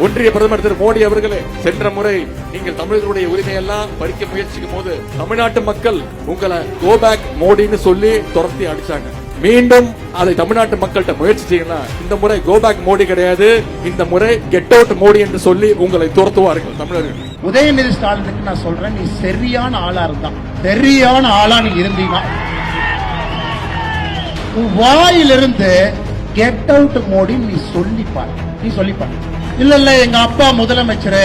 ஒன்றிய பிரதமர் திரு மோடி அவர்களே, சென்ற முறை நீங்கள் தமிழர்களுடைய உரிமையெல்லாம் பறிக்க முயற்சிக்கும் போது தமிழ்நாட்டு மக்கள் உங்களை கோபேக் மோடின்னு சொல்லி துரத்தி அடிச்சாங்க. மீண்டும் அதை தமிழ்நாட்டு மக்கள்கிட்ட முயற்சி செய்யணும். இந்த முறை கோபேக் மோடி கிடையாது, இந்த முறை கெட் அவுட் மோடி என்று சொல்லி உங்களை துரத்துவார்கள் தமிழர்கள். உதயநிதி ஸ்டாலினுக்கு நான் சொல்றேன், நீ சரியான ஆளா இருந்தான், சரியான ஆளா நீ இருந்தீங்கன்னா உன் வாயிலிருந்து கெட் அவுட் மோடி நீ சொல்லிப்பாரு, நீ சொல்லிப்பாரு. இல்ல எங்க அப்பா முதலமைச்சர்,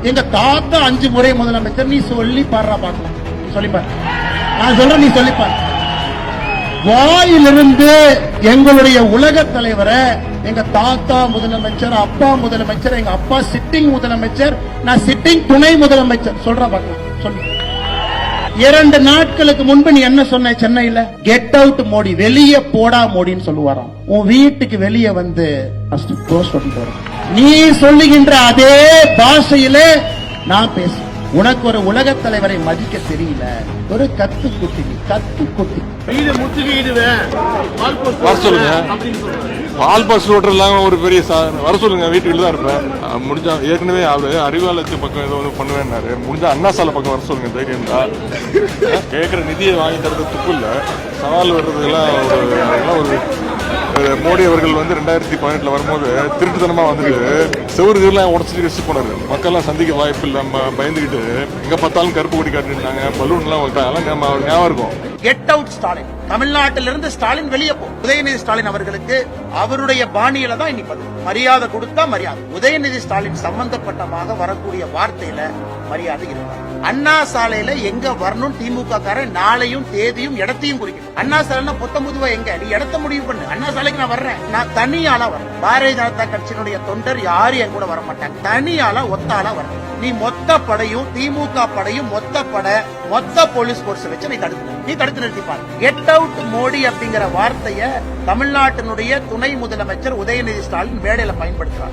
எங்க தாத்தா 5 முறை முதலமைச்சர், நீ சொல்லி பாடுறா பாக்கலாம், நீ சொல்லிப்பாரு. நான் சொல்றேன், நீ சொல்லிப்பாரு. வாயிலிருந்து எங்களுடைய உலக தலைவரை, எங்க தாத்தா முதலமைச்சர், அப்பா முதலமைச்சர், எங்க அப்பா சிட்டிங் முதலமைச்சர், நான் சிட்டிங் துணை முதலமைச்சர் சொல்ற பாக்கலாம், சொல்லு. 2 நாட்களுக்கு முன்பு நீ என்ன சொன்ன சென்னையில? கெட் அவுட் மோடி, வெளியே போடா மோடின்னு சொல்லுவாராம். உன் வீட்டுக்கு வெளியே வந்து நீ சொல்லுகின்ற அதே பாஷையிலே நான் பேசுறேன். உனக்கு ஒரு உலக தலைவரை மதிக்க தெரியல, ஒரு கத்துக்குட்டி, கத்துக்குட்டி. பால் பஸ் ஓட்டுறதுலாம் ஒரு பெரிய வர சொல்லுங்க, வீட்டுக்குள்ள தான் இருப்பேன். முடிஞ்சா ஏற்கனவே அவரு அறிவாலயத்து பக்கம் ஏதோ ஒன்று பண்ணுவேன்னாரு. முடிஞ்சா அண்ணா சாலை பக்கம் வர சொல்லுங்க, தைரியம் தான். கேட்குற நிதியை வாங்கி தரது துப்பு இல்லை, சவால் வர்றதுலாம் ஒரு மோடி அவர்கள் 2018 வரும்போது திருட்டுத்தனமா வந்துட்டு செவருலாம் உடச்சிட்டு வச்சு போனாரு. மக்கள்லாம் சந்திக்க வாய்ப்பு இல்லாம பயந்துகிட்டு எங்க பார்த்தாலும் கருப்பு கொடி காட்டிருந்தாங்க, பலூன் எல்லாம் ஞாபகம் இருக்கும். கெட் அவுட் ஸ்டாலின், தமிழ்நாட்டிலிருந்து ஸ்டாலின் வெளியே போ. உதயநிதி ஸ்டாலின் அவர்களுக்கு அவருடைய பாணியில தான் இன்னைக்கு மரியாதை கொடுத்தா மரியாதை. உதயநிதி ஸ்டாலின் சம்பந்தப்பட்டமாக வரக்கூடிய வார்த்தையில மரியாதை இருக்காது. அண்ணா சாலையில எங்க வரணும் திமுக காரன் நாளையும் தேதியும் இடத்தையும் குறிக்கணும். அண்ணா சாலைனா 19 எங்க, நீ இடத்த முடிவு பண்ணு. அண்ணா சாலைக்கு நான் வர்றேன், நான் தனியாளா வரேன். பாரதிய ஜனதா கட்சியினுடைய தொண்டர் யாரும் என் கூட வர மாட்டாங்க, தனியாளா ஒத்தாளா வரேன். நீ மொத்த படையும் திமுக படையும் மொத்த போலீஸ் போர்ஸ் வச்சு நீ தடுத்து நிறுத்திப்பார். கெட் அவுட் மோடி அப்படிங்கிற வார்த்தையை தமிழ்நாட்டினுடைய துணை முதலமைச்சர் உதயநிதி ஸ்டாலின் மேடையில பயன்படுத்துறார்.